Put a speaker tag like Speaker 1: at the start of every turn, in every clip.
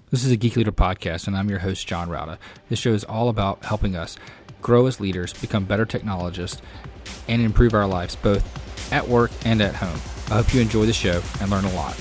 Speaker 1: This is a Geek Leader podcast, and I'm your host, John Rauda. This show is all about helping us grow as leaders, become better technologists, and improve our lives both at work and at home. I hope you enjoy the show and learn a lot.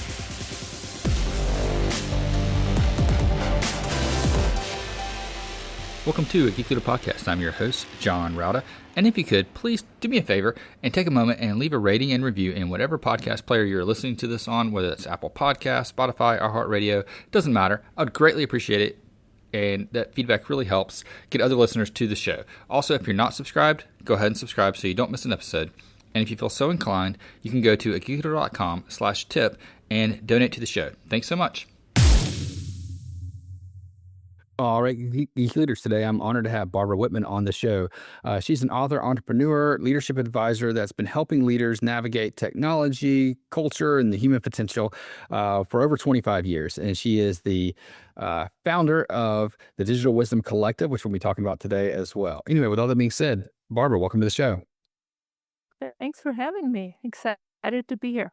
Speaker 1: Welcome to a Geek Leader podcast. I'm your host, John Rauda. And if you could, please do me a favor and take a moment and leave a rating and review in whatever podcast player you're listening to this on, whether it's Apple Podcasts, Spotify, iHeartRadio, doesn't matter. I would greatly appreciate it. And that feedback really helps get other listeners to the show. Also, if you're not subscribed, go ahead and subscribe so you don't miss an episode. And if you feel so inclined, you can go to geekleader.com/tip and donate to the show. Thanks so much. All right, Geek Leaders, today I'm honored to have Barbara Wittmann on the show. She's an author, entrepreneur, leadership advisor that's been helping leaders navigate technology, culture, and the human potential for over 25 years. And she is the founder of the Digital Wisdom Collective, which we'll be talking about today as well. Anyway, with all that being said, Barbara, welcome to the show.
Speaker 2: Thanks for having me. Excited to be here.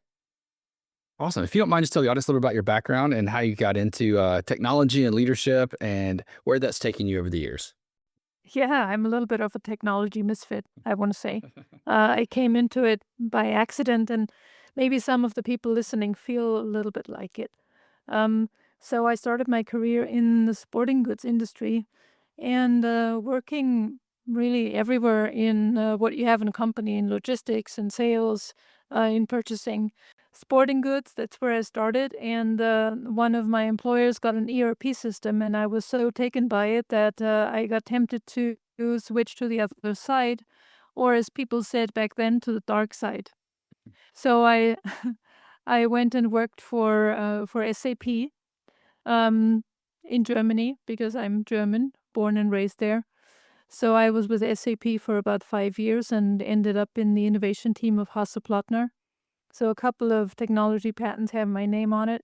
Speaker 1: Awesome. If you don't mind, just tell the audience a little bit about your background and how you got into technology and leadership and where that's taken you over the years.
Speaker 2: Yeah, I'm a little bit of a technology misfit, I want to say. I came into it by accident, and maybe some of the people listening feel a little bit like it. So I started my career in the sporting goods industry and working really everywhere in what you have in a company, in logistics and sales, in purchasing. Sporting goods, that's where I started. And one of my employers got an ERP system, and I was so taken by it that I got tempted to switch to the other side, or as people said back then, to the dark side. So I I went and worked for SAP in Germany because I'm German, born and raised there. So I was with SAP for about 5 years and ended up in the innovation team of Hasse-Plattner. So a couple of technology patents have my name on it.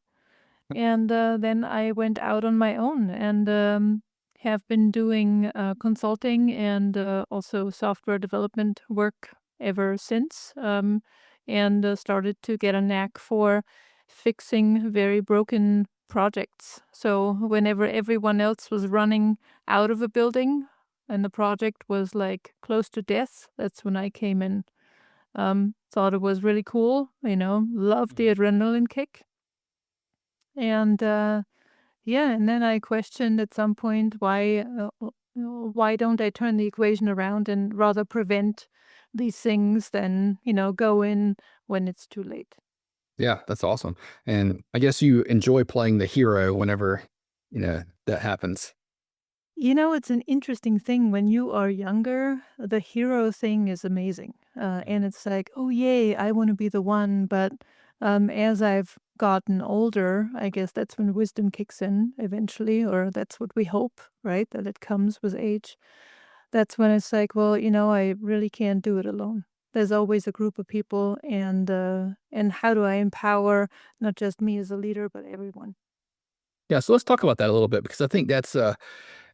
Speaker 2: And then I went out on my own and have been doing consulting and also software development work ever since, and started to get a knack for fixing very broken projects. So whenever everyone else was running out of a building and the project was like close to death, that's when I came in. Thought it was really cool, loved the adrenaline kick. And and then I questioned at some point why don't I turn the equation around and rather prevent these things than, go in when it's too late.
Speaker 1: Yeah, that's awesome. And I guess you enjoy playing the hero whenever, that happens.
Speaker 2: It's an interesting thing. When you are younger, the hero thing is amazing. And it's like, oh, yay, I want to be the one. But as I've gotten older, I guess that's when wisdom kicks in eventually, or that's what we hope, right? That it comes with age. That's when it's like, well, I really can't do it alone. There's always a group of people, and how do I empower not just me as a leader, but everyone?
Speaker 1: Yeah, so let's talk about that a little bit because I think that's an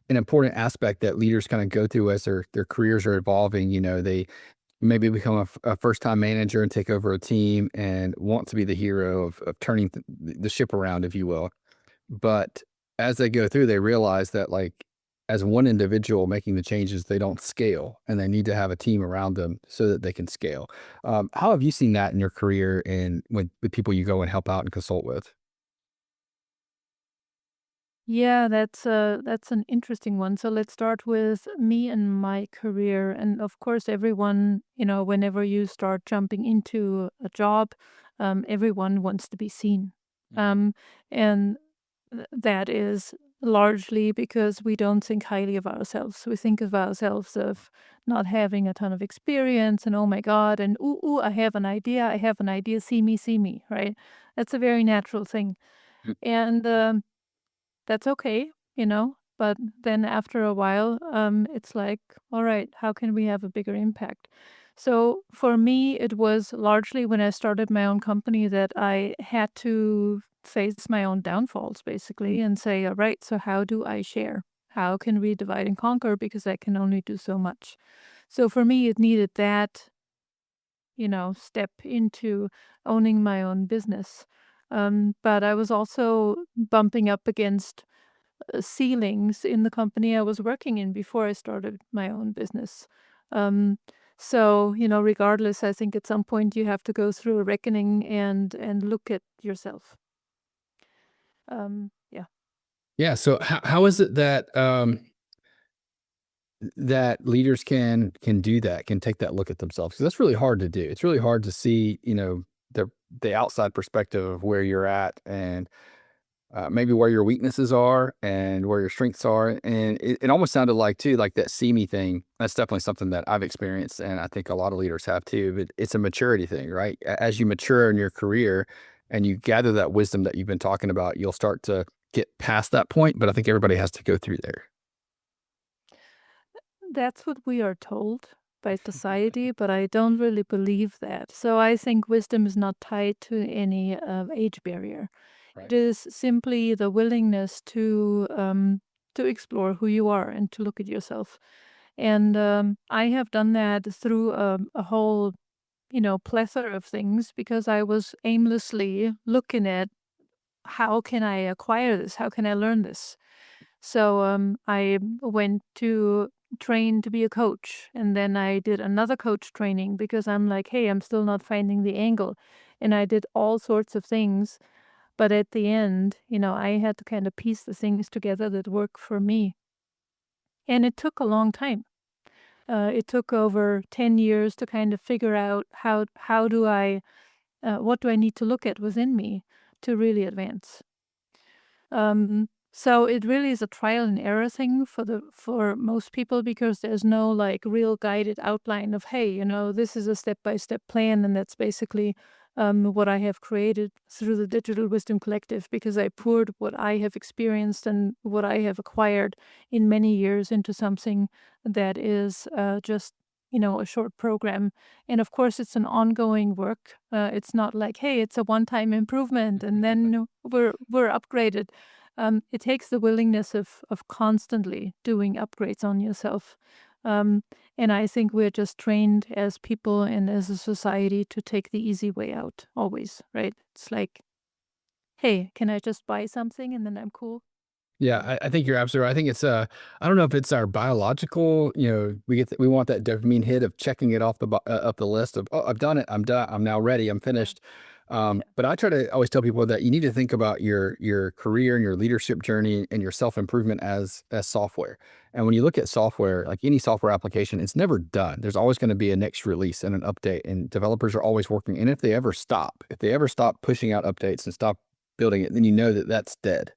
Speaker 1: important aspect that leaders kind of go through as their careers are evolving. They maybe become a first-time manager and take over a team and want to be the hero of turning the ship around, if you will. But as they go through, they realize that, like, as one individual making the changes, they don't scale, and they need to have a team around them so that they can scale. How have you seen that in your career and with people you go and help out and consult with?
Speaker 2: Yeah, that's an interesting one. So let's start with me and my career. And of course, everyone, whenever you start jumping into a job, everyone wants to be seen. Um, and that is largely because we don't think highly of ourselves. We think of ourselves of not having a ton of experience and oh my God, and ooh, I have an idea, see me, right? That's a very natural thing.
Speaker 1: Mm.
Speaker 2: And that's okay, but then after a while, it's like, all right, how can we have a bigger impact? So for me, it was largely when I started my own company that I had to face my own downfalls, basically, and say, all right, so how do I share? How can we divide and conquer? Because I can only do so much. So for me, it needed that, step into owning my own business. But I was also bumping up against ceilings in the company I was working in before I started my own business. Um, so, regardless, I think at some point you have to go through a reckoning and look at yourself. Yeah.
Speaker 1: Yeah. So how is it that that leaders can do that, can take that look at themselves? Because that's really hard to do. It's really hard to see, the outside perspective of where you're at and maybe where your weaknesses are and where your strengths are. And it almost sounded like too, like that see me thing. That's definitely something that I've experienced, and I think a lot of leaders have too. But it's a maturity thing, right? As you mature in your career and you gather that wisdom that you've been talking about, you'll start to get past that point. But I think everybody has to go through there.
Speaker 2: That's what we are told by society, but I don't really believe that. So I think wisdom is not tied to any age barrier. It
Speaker 1: Right.
Speaker 2: is simply the willingness to explore who you are and to look at yourself. And I have done that through a whole, plethora of things because I was aimlessly looking at how can I acquire this? How can I learn this? So I went to train to be a coach, and then I did another coach training because I'm like, hey, I'm still not finding the angle, and I did all sorts of things. But at the end, I had to kind of piece the things together that work for me, and it took a long time. It took over 10 years to kind of figure out how do I what do I need to look at within me to really advance. So it really is a trial and error thing for most people because there's no like real guided outline of, hey, this is a step by step plan, and that's basically what I have created through the Digital Wisdom Collective because I poured what I have experienced and what I have acquired in many years into something that is just a short program. And of course, it's an ongoing work. It's not like, hey, it's a one-time improvement and then we're upgraded. It takes the willingness of constantly doing upgrades on yourself. Um, and I think we're just trained as people and as a society to take the easy way out always, right? It's like, hey, can I just buy something and then I'm cool?
Speaker 1: Yeah, I think you're absolutely right. I think it's I don't know if it's our biological, we want that dopamine hit of checking it off up the list of, oh, I've done it, I'm done, I'm now ready, I'm
Speaker 2: Yeah.
Speaker 1: finished.
Speaker 2: Yeah.
Speaker 1: But I try to always tell people that you need to think about your career and your leadership journey and your self improvement as software. And when you look at software, like any software application, it's never done. There's always going to be a next release and an update, and developers are always working. And if they ever stop pushing out updates and stop building it, then you know that that's dead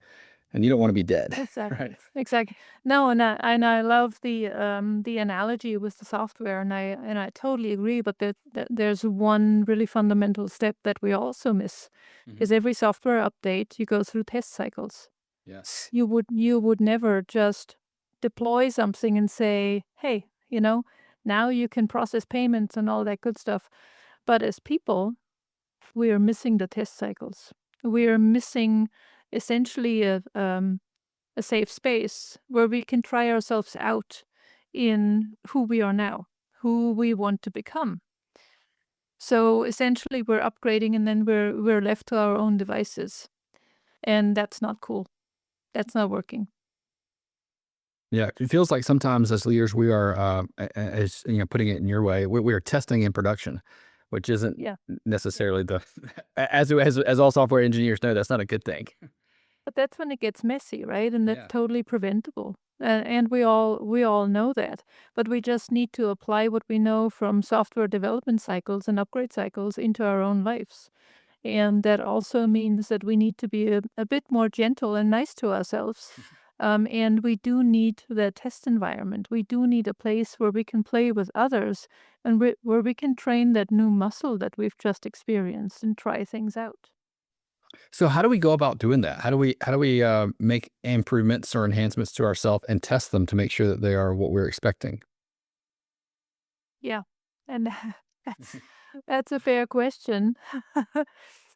Speaker 1: and you don't want to be dead, right?
Speaker 2: Exactly, exactly. No, and I love the analogy with the software, and I totally agree. But there's one really fundamental step that we also miss,
Speaker 1: Mhm.
Speaker 2: is every software update you go through test cycles.
Speaker 1: Yes.
Speaker 2: You would never just deploy something and say, hey, now you can process payments and all that good stuff. But as people, we are missing the test cycles. We are missing essentially a safe space where we can try ourselves out in who we are now, who we want to become. So essentially, we're upgrading and then we're left to our own devices, and that's not cool. That's not working.
Speaker 1: Yeah, it feels like sometimes as leaders, we are, as putting it in your way, we are testing in production, which isn't
Speaker 2: Yeah, yeah.
Speaker 1: necessarily the as all software engineers know, that's not a good thing.
Speaker 2: But that's when it gets messy, right? And that's
Speaker 1: Yeah.
Speaker 2: totally preventable. And we all know that. But we just need to apply what we know from software development cycles and upgrade cycles into our own lives. And that also means that we need to be a bit more gentle and nice to ourselves. And we do need that test environment. We do need a place where we can play with others and where we can train that new muscle that we've just experienced and try things out.
Speaker 1: So how do we go about doing that? How do we make improvements or enhancements to ourselves and test them to make sure that they are what we're expecting?
Speaker 2: Yeah. And that's that's a fair question.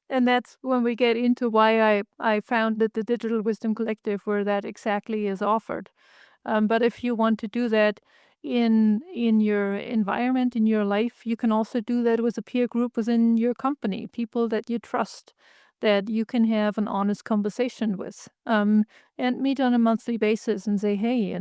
Speaker 2: And that's when we get into why I founded the Digital Wisdom Collective, where that exactly is offered. But if you want to do that in your environment, in your life, you can also do that with a peer group within your company, people that you trust, that you can have an honest conversation with, and meet on a monthly basis and say, "Hey,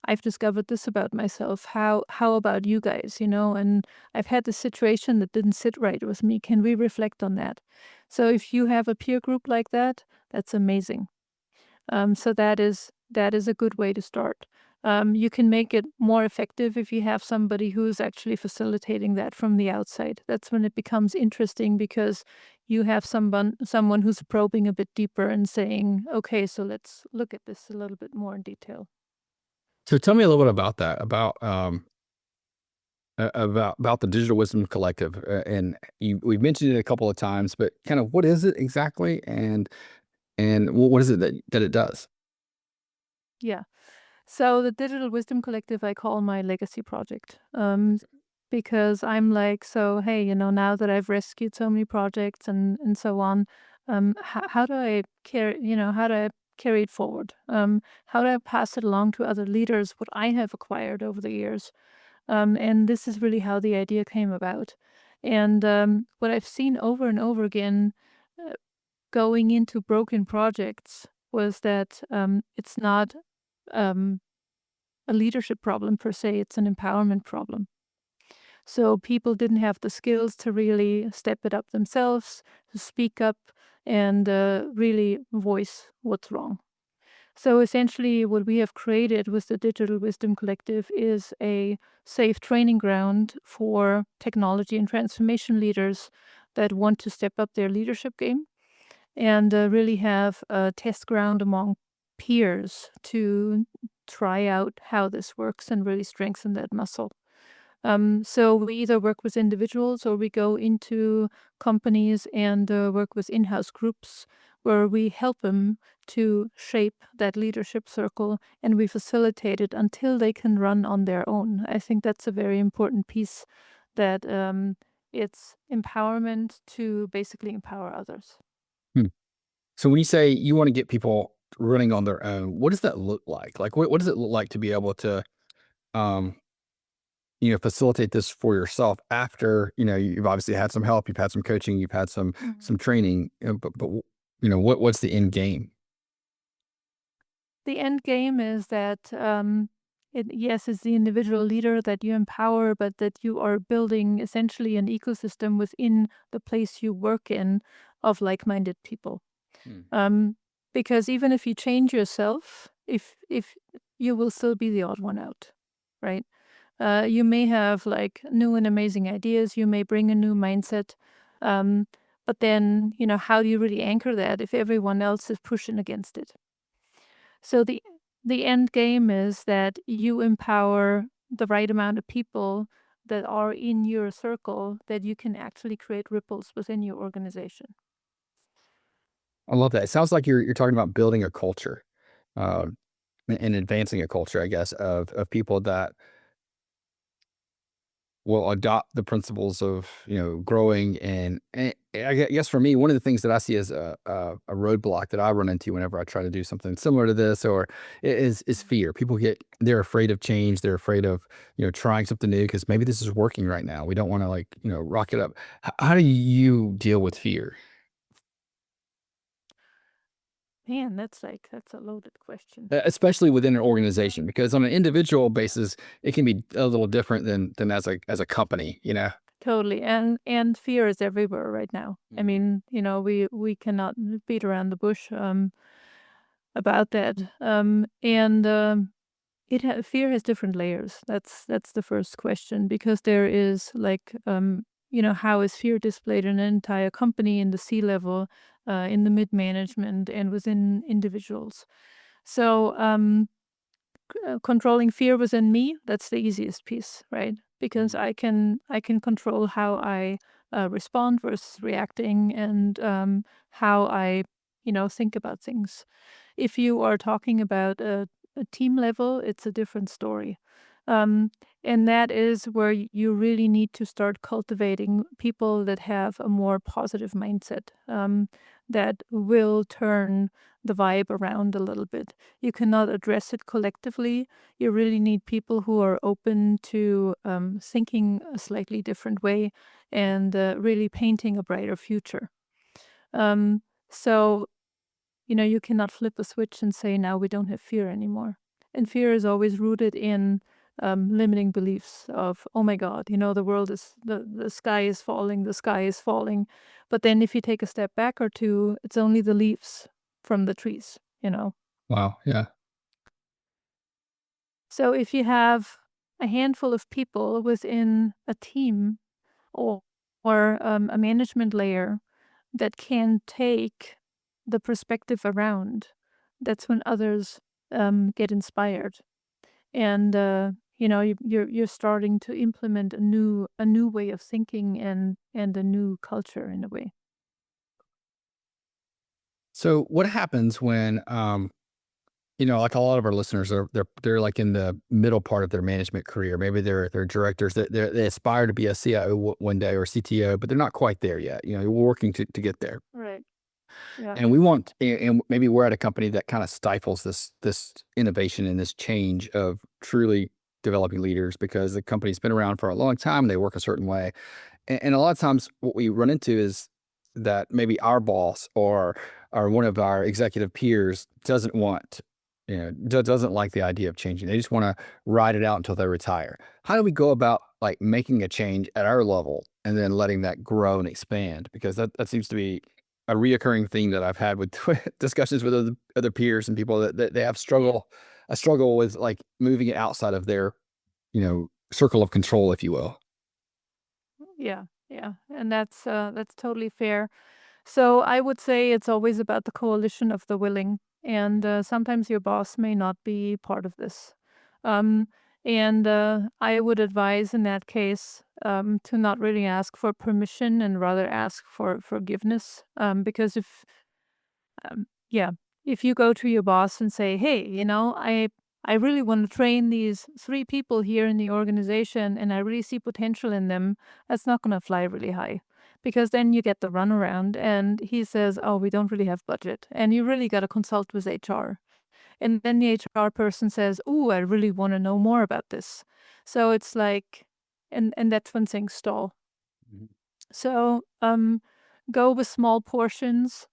Speaker 2: I've discovered this about myself. How about you guys, and I've had this situation that didn't sit right with me. Can we reflect on that?" So if you have a peer group like that, that's amazing. So that is a good way to start. You can make it more effective if you have somebody who's actually facilitating that from the outside. That's when it becomes interesting because you have someone who's probing a bit deeper and saying, "Okay, so let's look at this a little bit more in detail."
Speaker 1: So tell me a little bit about that, about the Digital Wisdom Collective, and we've mentioned it a couple of times, but kind of what is it exactly, and what is it that it does?
Speaker 2: Yeah. So the Digital Wisdom Collective, I call my legacy project, because I'm like, so hey, now that I've rescued so many projects and so on, how do I carry it forward? How do I pass it along to other leaders what I have acquired over the years? And this is really how the idea came about. And what I've seen over and over again, uh, going into broken projects, was that it's not. Um, a leadership problem per se, it's an empowerment problem. So people didn't have the skills to really step it up themselves, to speak up and really voice what's wrong. So essentially, what we have created with the Digital Wisdom Collective is a safe training ground for technology and transformation leaders that want to step up their leadership game and really have a test ground among peers to try out how this works and really strengthen that muscle. So we either work with individuals or we go into companies and work with in-house groups where we help them to shape that leadership circle and we facilitate it until they can run on their own. I think that's a very important piece that it's empowerment to basically empower others.
Speaker 1: Hmm. So when you say you want to get people running on their own, what does that look like? Like, what does it look like to be able to, um, facilitate this for yourself after, you've obviously had some help, you've had some coaching, you've had some training, but what's the end game?
Speaker 2: The end game is that, yes, it's the individual leader that you empower, but that you are building essentially an ecosystem within the place you work in of like-minded people.
Speaker 1: Hmm.
Speaker 2: Um, because even if you change yourself, if you will still be the odd one out, right? You may have like new and amazing ideas. You may bring a new mindset, um, but then how do you really anchor that if everyone else is pushing against it? So the end game is that you empower the right amount of people that are in your circle that you can actually create ripples within your organization.
Speaker 1: I love that. It sounds like you're talking about building a culture, um, and advancing a culture, I guess, of people that will adopt the principles of growing. And I guess for me, one of the things that I see as a roadblock that I run into whenever I try to do something similar to this, or is fear. People they're afraid of change. They're afraid of trying something new because maybe this is working right now. We don't want to like rock it up. How do you deal with fear?
Speaker 2: Man, that's a loaded question.
Speaker 1: Especially within an organization, because on an individual basis, it can be a little different than as a company, you know?
Speaker 2: Totally. And fear is everywhere right now. I
Speaker 1: Mhm.
Speaker 2: mean, we cannot beat around the bush about that. And fear has different layers. That's the first question because there is like how is fear displayed in an entire company in the C level, in the mid management, and within individuals. So controlling fear within me, that's the easiest piece, right? Because
Speaker 1: Mm.
Speaker 2: I can control how I respond versus reacting and how I think about things. If you are talking about a team level, it's a different story. Um, and that is where you really need to start cultivating people that have a more positive mindset, that will turn the vibe around a little bit. You cannot address it collectively. You really need people who are open to thinking a slightly different way and really painting a brighter future. Um, so, you cannot flip a switch and say, now we don't have fear anymore. And fear is always rooted in limiting beliefs of, oh my God, the world is, the sky is falling, the sky is falling. But then if you take a step back or two, it's only the leaves from the trees.
Speaker 1: Wow. Yeah.
Speaker 2: So if you have a handful of people within a team or, or a management layer that can take the perspective around, that's when others get inspired, and you're starting to implement a new way of thinking and a new culture in a way.
Speaker 1: So what happens when, like a lot of our listeners are they're like in the middle part of their management career. Maybe they're directors that they aspire to be a CIO one day or CTO, but they're not quite there yet. We're working to get there.
Speaker 2: Right. Yeah.
Speaker 1: And we want, and maybe we're at a company that kind of stifles this innovation and this change of truly developing leaders because the company's been around for a long time. They work a certain way, and a lot of times what we run into is that maybe our boss or one of our executive peers doesn't want, doesn't like the idea of changing. They just want to ride it out until they retire. How do we go about like making a change at our level and then letting that grow and expand? Because that seems to be a reoccurring theme that I've had with discussions with other peers and people that they have a struggle with like moving it outside of their, circle of control, if you will.
Speaker 2: Yeah. Yeah. And that's totally fair. So I would say it's always about the coalition of the willing, and sometimes your boss may not be part of this. Um, and I would advise in that case to not really ask for permission and rather ask for forgiveness. Because yeah, if you go to your boss and say, "Hey, I really want to train these 3 people here in the organization, and I really see potential in them," that's not going to fly really high, because then you get the runaround, and he says, "Oh, we don't really have budget," and you really got to consult with HR, and then the HR person says, "Oh, I really want to know more about this," so it's like, and that's when things stall.
Speaker 1: Mhm.
Speaker 2: So, go with small portions,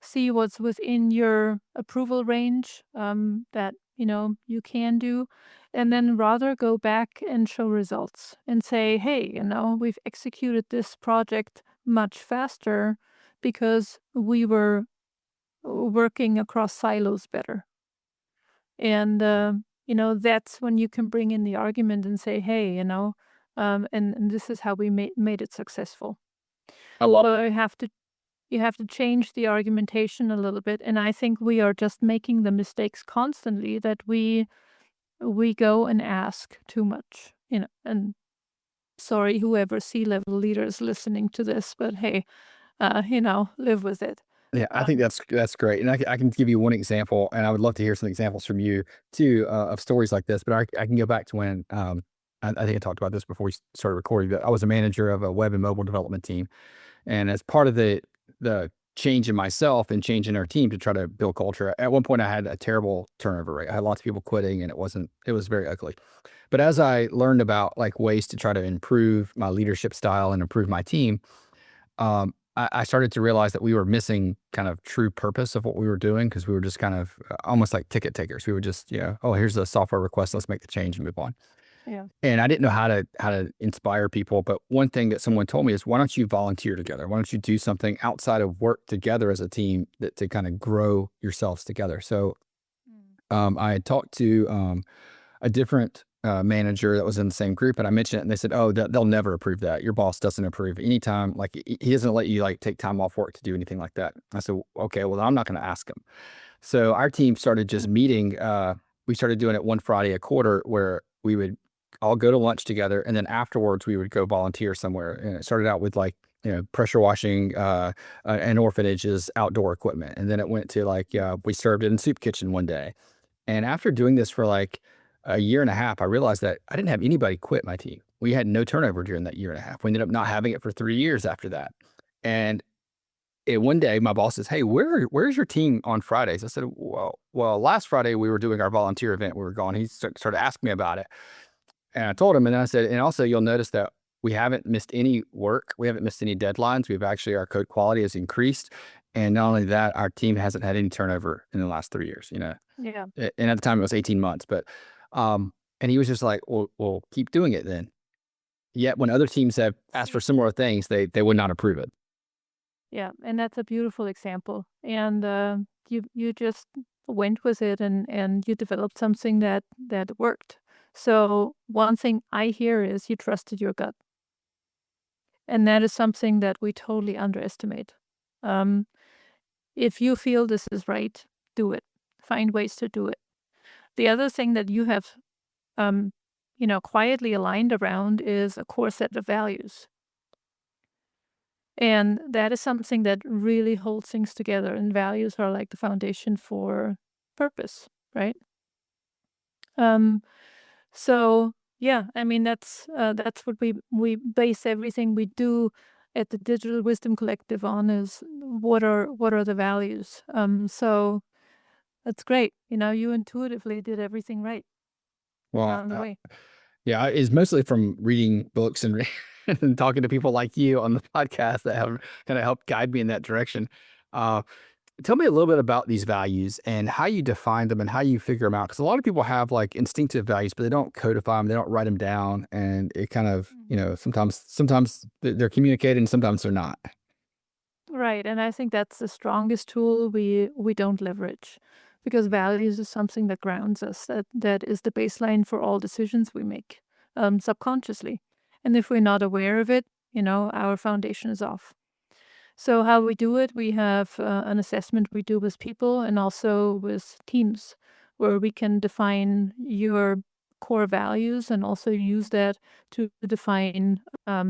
Speaker 2: see what's within your approval range, that, you can do, and then rather go back and show results and say, "Hey, we've executed this project much faster because we were working across silos better." And, that's when you can bring in the argument and say, "Hey, and this is how we made it successful."
Speaker 1: I love.
Speaker 2: So you have to change the argumentation a little bit, and I think we are just making the mistakes constantly that we go and ask too much, and sorry, whoever C-level leader is listening to this, but hey, live with it.
Speaker 1: Yeah, I think
Speaker 2: Um,
Speaker 1: that's great, and I can give you one example, and I would love to hear some examples from you too of stories like this. But I can go back to when I think I talked about this before we started recording. But I was a manager of a web and mobile development team, and as part of the change in myself and change in our team to try to build culture, at one point I had a terrible turnover rate. I had lots of people quitting, and it was very ugly. But as I learned about like ways to try to improve my leadership style and improve my team, I started to realize that we were missing kind of true purpose of what we were doing because we were just kind of almost like ticket takers. We were just, oh, here's a software request, let's make the change and move on.
Speaker 2: yeah.
Speaker 1: And I didn't know how to inspire people. But one thing that someone told me is, why don't you volunteer together? Why don't you do something outside of work together as a team to kind of grow yourselves together? So
Speaker 2: Mm.
Speaker 1: I had talked to a different manager that was in the same group, and I mentioned it, and they said, "Oh, they'll never approve that. Your boss doesn't approve anytime. Like he doesn't let you like take time off work to do anything like that." I said, "Okay, well, I'm not going to ask him." So our team started just meeting. We started doing it one Friday a quarter, where we would all go to lunch together, and then afterwards we would go volunteer somewhere. And it started out with like pressure washing an orphanage's outdoor equipment, and then it went to like we served in a soup kitchen one day. And after doing this for like a year and a half, I realized that I didn't have anybody quit my team. We had no turnover during that year and a half. We ended up not having it for 3 years after that. And one day my boss says, "Hey, where's your team on Fridays?" I said, well, last Friday we were doing our volunteer event. We were gone. He started asking me about it. And I told him, and then I said, and also you'll notice that We haven't missed any work. We haven't missed any deadlines. We've actually, our code quality has increased. And not only that, our team hasn't had any turnover in the last 3 years, you know.
Speaker 2: Yeah.
Speaker 1: And at the time it was 18 months, but, and he was just like, well, keep doing it then. Yet when other teams have asked for
Speaker 2: See.
Speaker 1: similar things, they would not approve it.
Speaker 2: Yeah, and that's a beautiful example. And you just went with it, and you developed something that worked. So one thing I hear is you trusted your gut, and that is something that we totally underestimate. Um, if you feel this is right, do it. Find ways to do it. The other thing that you have, um, quietly aligned around is a core set of values. And that is something that really holds things together, and values are like the foundation for purpose, right? Um, so yeah, I mean that's what we base everything we do at the Digital Wisdom Collective on is what are the values. So that's great. You intuitively did everything right. You
Speaker 1: Well,
Speaker 2: found the way.
Speaker 1: yeah, it's mostly from reading books and and talking to people like you on the podcast that have kind of helped guide me in that direction. Uh, Tell me a little bit about these values and how you define them and how you figure them out. Because a lot of people have like instinctive values, but they don't codify them, they don't write them down, and it kind of,
Speaker 2: Mhm.
Speaker 1: sometimes they're communicated and sometimes they're not.
Speaker 2: Right, and I think that's the strongest tool we don't leverage, because values is something that grounds us. That is the baseline for all decisions we make, subconsciously. And if we're not aware of it, our foundation is off. So how we do it, we have an assessment we do with people and also with teams, where we can define your core values and also use that to define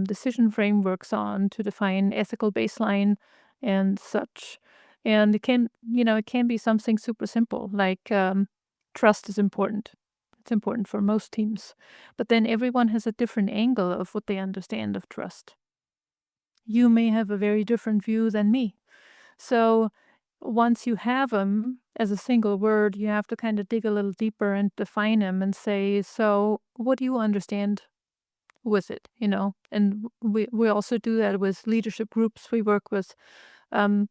Speaker 2: decision frameworks on, to define ethical baseline and such. And it can be something super simple like trust is important. It's important for most teams, but then everyone has a different angle of what they understand of trust. You may have a very different view than me. So once you have them as a single word, you have to kind of dig a little deeper and define them and say, so what do you understand with it? And we also do that with leadership groups we work with. Um,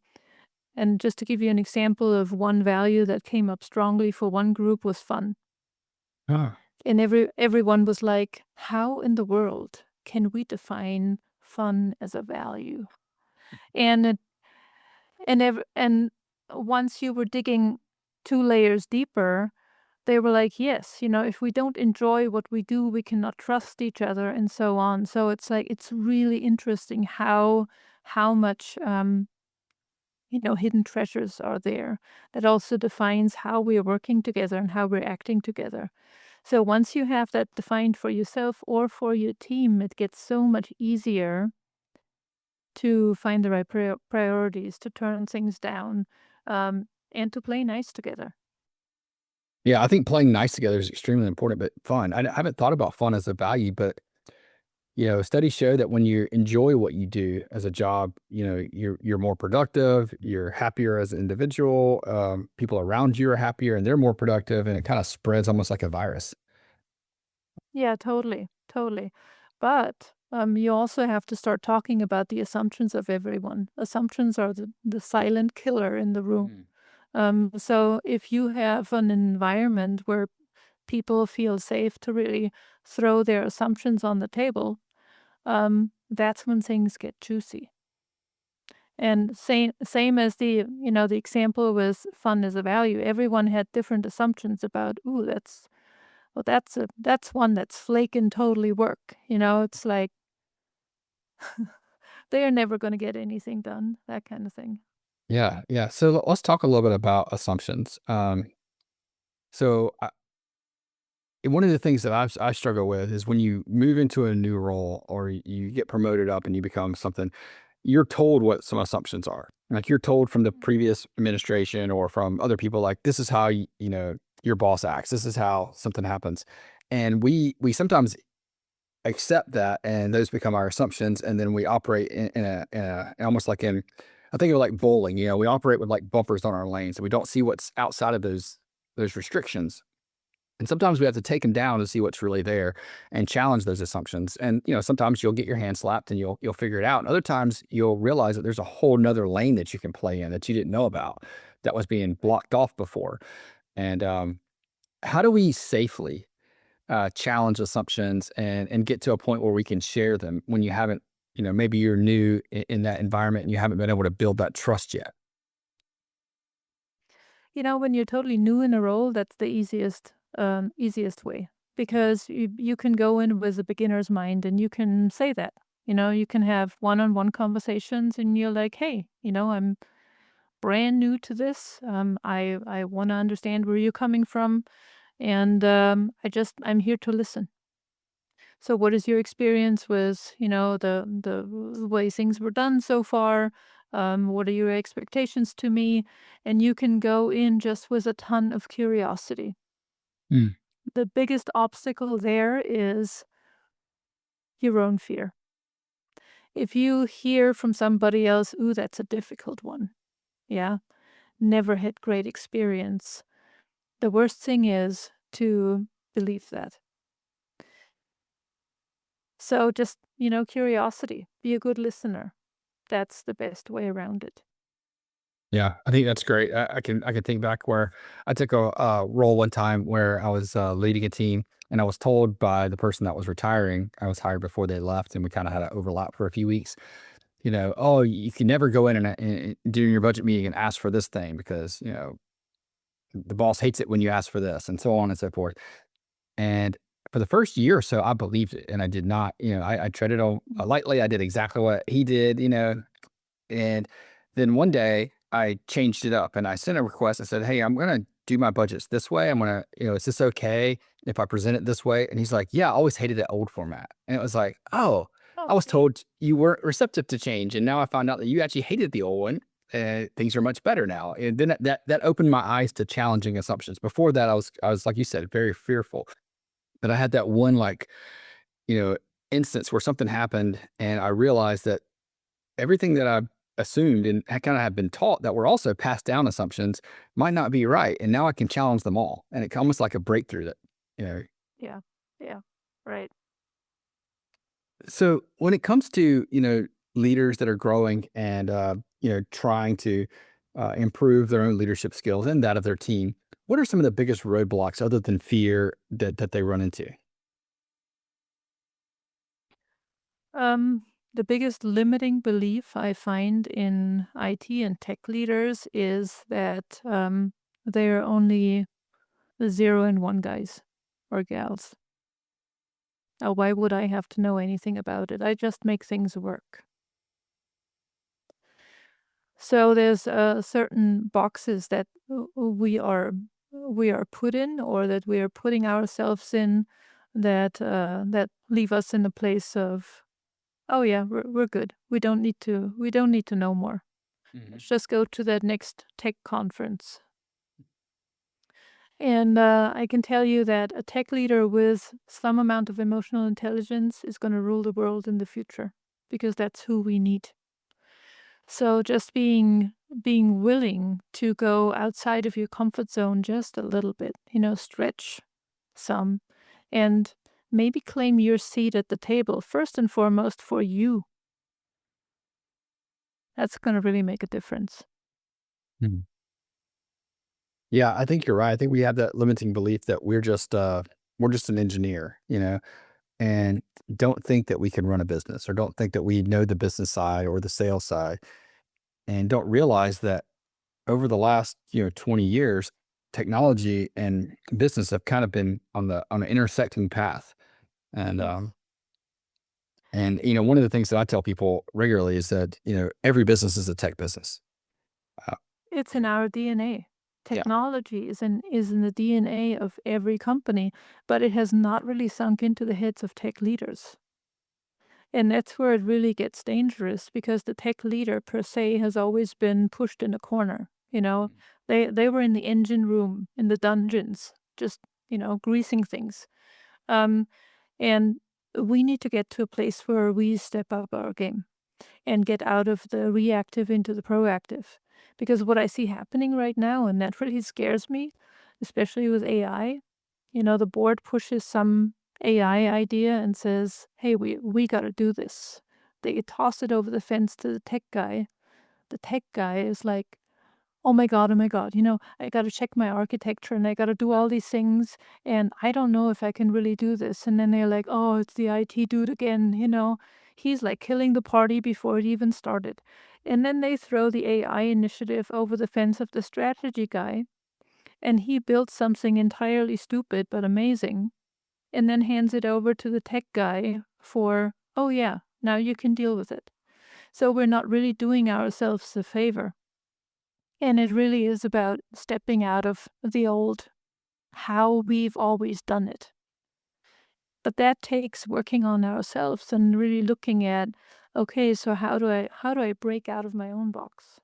Speaker 2: and just to give you an example of one value that came up strongly for one group was fun.
Speaker 1: Ah.
Speaker 2: And everyone was like, how in the world can we define fun as a value? And and once you were digging 2 layers deeper, they were like, "Yes, if we don't enjoy what we do, we cannot trust each other," and so on. So it's like it's really interesting how much, hidden treasures are there that also defines how we are working together and how we're acting together. So once you have that defined for yourself or for your team, it gets so much easier to find the right priorities, to turn things down, and to play nice together.
Speaker 1: Yeah, I think playing nice together is extremely important, but fun. I haven't thought about fun as a value, but studies show that when you enjoy what you do as a job, you're more productive, you're happier as an individual. People around you are happier, and they're more productive, and it kind of spreads almost like a virus.
Speaker 2: Yeah, totally, totally. But you also have to start talking about the assumptions of everyone. Assumptions are the silent killer in the room.
Speaker 1: Mm.
Speaker 2: So if you have an environment where people feel safe to really throw their assumptions on the table, that's when things get juicy. And same as the example with fun as a value. Everyone had different assumptions about, ooh, that's one that's flake and totally work. It's like they are never going to get anything done. That kind of thing.
Speaker 1: Yeah, yeah. So let's talk a little bit about assumptions. So one of the things that I struggle with is when you move into a new role or you get promoted up and you become something, you're told what some assumptions are. Like you're told from the
Speaker 2: Mhm.
Speaker 1: previous administration or from other people, like this is how your boss acts. This is how something happens, and we sometimes accept that, and those become our assumptions, and then we operate in a almost like in, I think of like bowling. We operate with like bumpers on our lanes, and we don't see what's outside of those restrictions. And sometimes we have to take them down to see what's really there and challenge those assumptions. And, sometimes you'll get your hand slapped and you'll figure it out. And other times you'll realize that there's a whole nother lane that you can play in that you didn't know about that was being blocked off before. And how do we safely challenge assumptions and get to a point where we can share them when you haven't, maybe you're new in that environment and you haven't been able to build that trust yet?
Speaker 2: When you're totally new in a role, that's the easiest way because you can go in with a beginner's mind and you can say that. You can have one-on-one conversations and you're like, hey, I'm brand new to this. I want to understand where you're coming from, and I'm here to listen. So, what is your experience with the way things were done so far? What are your expectations to me? And you can go in just with a ton of curiosity.
Speaker 1: Mm.
Speaker 2: The biggest obstacle there is your own fear. If you hear from somebody else, ooh, that's a difficult one. Yeah, never had great experience. The worst thing is to believe that. So just, curiosity, be a good listener. That's the best way around it.
Speaker 1: Yeah, I think that's great. I can think back where I took a role one time where I was leading a team, and I was told by the person that was retiring. I was hired before they left, and we kind of had an overlap for a few weeks. Oh, you can never go in and during your budget meeting and ask for this thing because the boss hates it when you ask for this, and so on and so forth. And for the first year or so, I believed it, and I did not. I treaded on
Speaker 2: Mm.
Speaker 1: lightly. I did exactly what he did. And then one day I changed it up and I sent a request. I said, "Hey, I'm going to do my budgets this way. I'm going to, is this okay if I present it this way?" And he's like, "Yeah, I always hated that old format." And it was like, "Oh, I
Speaker 2: Oh,
Speaker 1: was told you weren't receptive to change. And now I found out that you actually hated the old one. Things are much better now." And then that opened my eyes to challenging assumptions. Before that, I was like you said, very fearful. But I had that one you know, instance where something happened and I realized that everything that I assumed and had kind of have been taught that were also passed down assumptions might not be right. And now I can challenge them all. And it's almost like a breakthrough that, you know.
Speaker 2: yeah. Yeah. Right.
Speaker 1: So when it comes to, leaders that are growing and, trying to improve their own leadership skills and that of their team, what are some of the biggest roadblocks other than fear that they run into?
Speaker 2: Um, the biggest limiting belief I find in IT and tech leaders is that they're only the 0 and 1 guys or gals. Why would I have to know anything about it? I just make things work. So there's certain boxes that we are put in, or that we are putting ourselves in, that leave us in a place of, oh yeah, we're good. We don't need to know more.
Speaker 1: Mhm.
Speaker 2: Let's just go to that next tech conference. And I can tell you that a tech leader with some amount of emotional intelligence is going to rule the world in the future because that's who we need. So just being willing to go outside of your comfort zone just a little bit, stretch some, and maybe claim your seat at the table first and foremost for you. That's going to really make a difference.
Speaker 1: Mhm. Yeah, I think you're right. I think we have that limiting belief that we're just an engineer, and don't think that we can run a business or don't think that we know the business side or the sales side and don't realize that over the last, 20 years, technology and business have kind of been on an intersecting path. And
Speaker 2: Yes.
Speaker 1: one of the things that I tell people regularly is that, every business is a tech business. Uh,
Speaker 2: It's in our DNA.
Speaker 1: yeah.
Speaker 2: Technology is in the DNA of every company, but it has not really sunk into the heads of tech leaders. And that's where it really gets dangerous because the tech leader per se has always been pushed in a corner. They were in the engine room, in the dungeons, just, greasing things. Um, and we need to get to a place where we step up our game and get out of the reactive into the proactive. Because what I see happening right now, and that really scares me, especially with AI, The board pushes some AI idea and says, "Hey, we got to do this." They toss it over the fence to the tech guy. The tech guy is like, oh my god, I got to check my architecture and I got to do all these things and I don't know if I can really do this." And then they're like, "Oh, it's the IT dude again. He's like killing the party before it even started." And then they throw the AI initiative over the fence of the strategy guy and he built something entirely stupid but amazing and then hands it over to the tech guy for, "Oh yeah, now you can deal with it." So we're not really doing ourselves a favor. And it really is about stepping out of the old how we've always done it. But that takes working on ourselves and really looking at, okay, so how do I break out of my own box?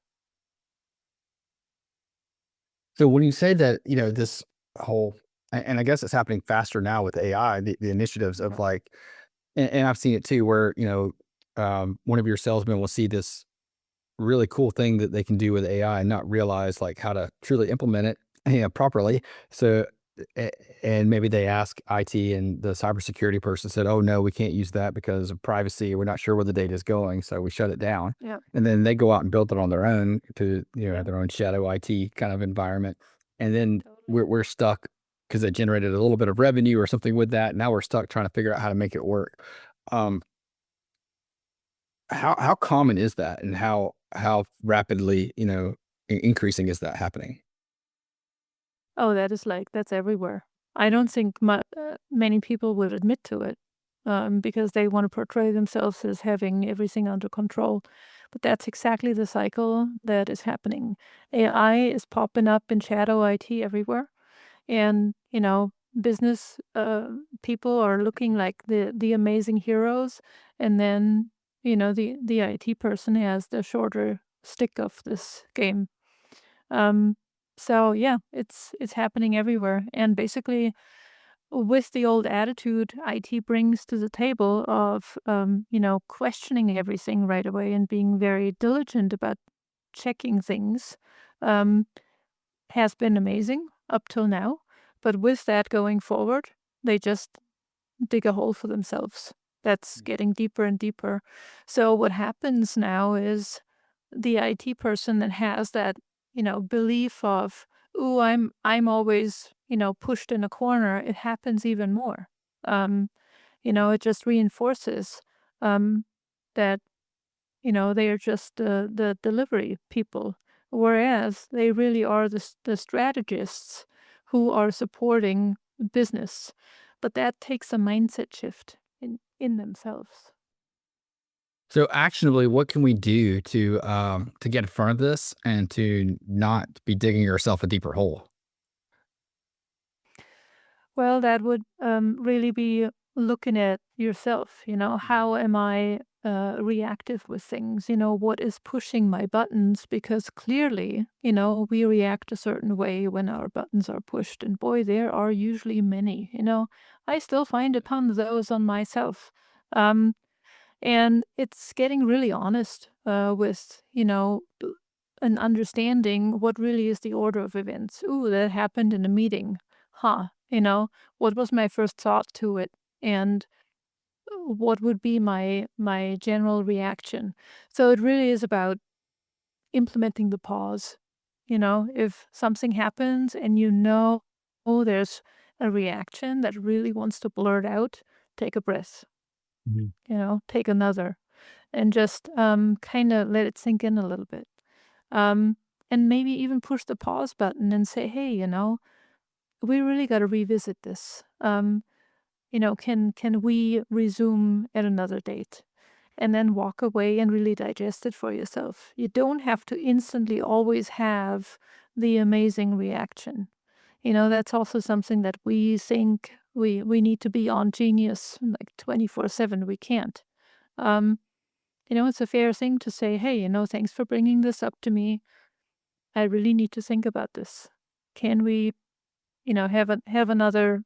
Speaker 1: So when you say that, this whole, and I guess it's happening faster now with AI, the initiatives of like, and I've seen it too, where, one of your salesmen will see this really cool thing that they can do with AI and not realize like how to truly implement it, properly. So, a- and maybe they ask IT and the cybersecurity person said, "Oh no, we can't use that because of privacy. We're not sure where the data is going, so we shut it down."
Speaker 2: Yeah.
Speaker 1: And then they go out and build it on their own to
Speaker 2: Yeah.
Speaker 1: have their own shadow IT kind of environment, and then
Speaker 2: Totally.
Speaker 1: we're stuck because it generated a little bit of revenue or something with that. Now we're stuck trying to figure out how to make it work. Um, how common is that, and how rapidly, increasing is that happening?
Speaker 2: Oh, that's everywhere. I don't think many people would admit to it because they want to portray themselves as having everything under control. But that's exactly the cycle that is happening. AI is popping up in shadow IT everywhere. And, business people are looking like the amazing heroes. And then, the IT person has the shorter stick of this game. Um, so yeah, it's happening everywhere. And basically, with the old attitude IT brings to the table of questioning everything right away and being very diligent about checking things, um, has been amazing up till now. But with that going forward, they just dig a hole for themselves. That's getting deeper and deeper. So what happens now is the IT person that has that, belief of, "Ooh, I'm always, pushed in a corner," it happens even more. Um, it just reinforces um that, they are just the delivery people, whereas they really are the strategists who are supporting business. But that takes a mindset shift in themselves.
Speaker 1: So actionably, what can we do to get in front of this and to not be digging yourself a deeper hole?
Speaker 2: Well, that would really be looking at yourself.
Speaker 1: Mhm.
Speaker 2: How am I reactive with things? What is pushing my buttons? Because clearly, we react a certain way when our buttons are pushed. And boy, there are usually many. I still find a ton of those on myself. Um, and it's getting really honest with, an understanding what really is the order of events. Ooh, that happened in a meeting. Huh. What was my first thought to it? And what would be my general reaction? So it really is about implementing the pause. If something happens and oh, there's a reaction that really wants to blurt out, take a breath,
Speaker 1: Mhm.
Speaker 2: take another and just kind of let it sink in a little bit. Um, and maybe even push the pause button and say, "Hey, we really got to revisit this. Can we resume at another date?" And then walk away and really digest it for yourself. You don't have to instantly always have the amazing reaction. That's also something that we think we need to be on genius like 24/7. We can't. Um, it's a fair thing to say, "Hey, thanks for bringing this up to me. I really need to think about this. Can we, have another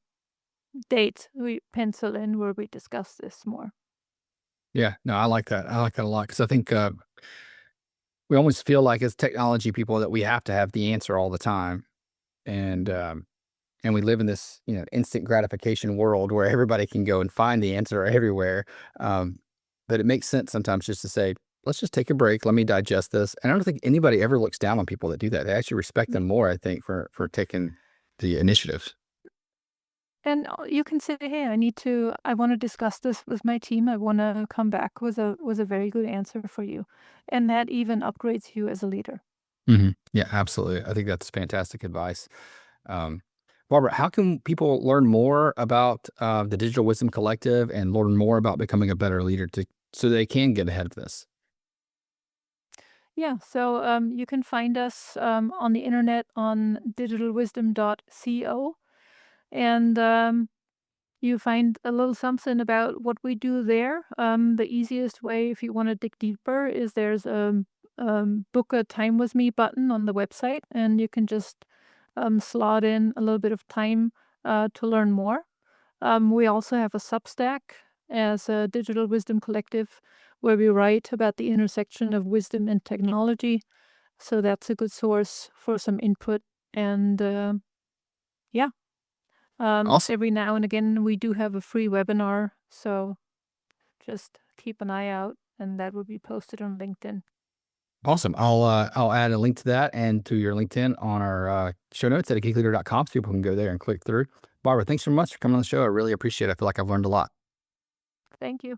Speaker 2: date we pencil in where we discuss this more?"
Speaker 1: Yeah, no, I like that. I like that a lot because I think we almost feel like as technology people that we have to have the answer all the time, and
Speaker 2: Mhm.
Speaker 1: and we live in this, instant gratification world where everybody can go and find the answer everywhere. Um, but it makes sense sometimes just to say, let's just take a break. Let me digest this. And I don't think anybody ever looks down on people that do that. They actually respect them more, I think, for taking the initiative.
Speaker 2: And you can say, "Hey, I wanna discuss this with my team. I wanna come back with a very good answer for you." And that even upgrades you as a leader.
Speaker 1: Yeah, absolutely. I think that's fantastic advice. Um, Barbara, how can people learn more about the Digital Wisdom Collective and learn more about becoming a better leader so they can get ahead of this?
Speaker 2: Yeah, so, you can find us, on the internet on digitalwisdom.co, and, you find a little something about what we do there. The easiest way, if you wanna dig deeper, is there's book a time with me button on the website, and you can just, slot in a little bit of time, to learn more. We also have a Substack as a Digital Wisdom Collective, where we write about the intersection of wisdom and technology. So that's a good source for some input. And yeah,
Speaker 1: Awesome.
Speaker 2: every now and again, we do have a free webinar. So just keep an eye out, and that will be posted on LinkedIn.
Speaker 1: Awesome. I'll add a link to that and to your LinkedIn on our show notes at geekleader.com so people can go there and click through. Barbara, thanks so much for coming on the show. I really appreciate it. I feel like I've learned a lot.
Speaker 2: Thank you.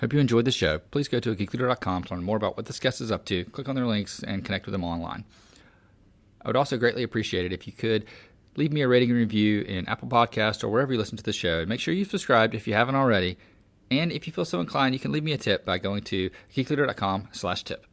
Speaker 1: Hope you enjoyed the show. Please go to geekleader.com to learn more about what this guest is up to, click on their links, and connect with them online. I would also greatly appreciate it if you could leave me a rating and review in Apple Podcasts or wherever you listen to the show. And make sure you've subscribed if you haven't already. And if you feel so inclined, you can leave me a tip by going to geekleader.com/tip.